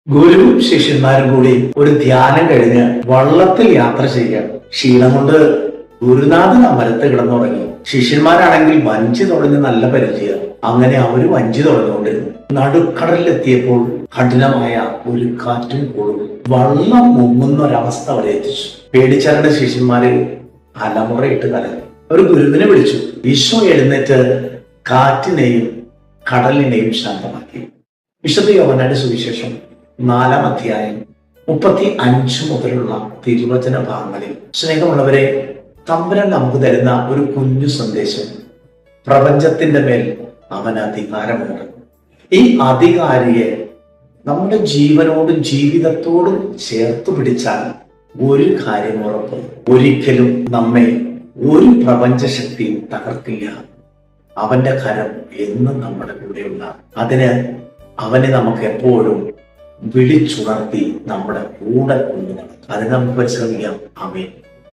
ഗുരുവും ശിഷ്യന്മാരും കൂടി ഒരു ധ്യാനം കഴിഞ്ഞ് വള്ളത്തിൽ യാത്ര ചെയ്യാൻ ക്ഷീണം കൊണ്ട് ഗുരുനാഥൻ അമരത്ത് കിടന്നുറങ്ങി. ശിഷ്യന്മാരാണെങ്കിൽ വഞ്ചി തുടങ്ങി നല്ല പരിചയം. അങ്ങനെ അവര് വഞ്ചി തുടർന്നുകൊണ്ടിരുന്നു. നടുക്കടലിലെത്തിയപ്പോൾ കഠിനമായ ഒരു കാറ്റും കോളും വള്ളം മുങ്ങുന്ന ഒരവസ്ഥ വരെ എത്തിച്ചു. പേടിച്ചവരുടെ ശിഷ്യന്മാര് അലമുറയിട്ട് കലങ്ങി. അവർ ഗുരുവിനെ വിളിച്ചു. ഈശോ എഴുന്നേറ്റ് കാറ്റിനെയും കടലിനെയും ശാന്തമാക്കി. വിശുദ്ധ യോഹന്നാന്റെ സുവിശേഷം 4-ാം അധ്യായം 35 മുതലുള്ള തിരുവചന ഭാഗങ്ങളിൽ, സ്നേഹമുള്ളവരെ, തമ്പുരാൻ നമുക്ക് തരുന്ന ഒരു കുഞ്ഞു സന്ദേശം. പ്രപഞ്ചത്തിന്റെ മേൽ അവന് അധികാരമുണ്ട്. ഈ അധികാരിയെ നമ്മുടെ ജീവനോടും ജീവിതത്തോടും ചേർത്ത് പിടിച്ചാൽ ഒരു കാര്യം ഉറപ്പ്: ഒരിക്കലും നമ്മെ ഒരു പ്രപഞ്ചശക്തിയും തകർക്കില്ല. അവന്റെ കരം എന്നും നമ്മുടെ കൂടെയുള്ള. അതിന് അവനെ നമുക്ക് എപ്പോഴും വിളിച്ചുണർത്തി നമ്മുടെ കൂടെ കൊണ്ടുപോകണം. അതിന് നമുക്ക് പരിശ്രമിക്കാം. ആമേൻ.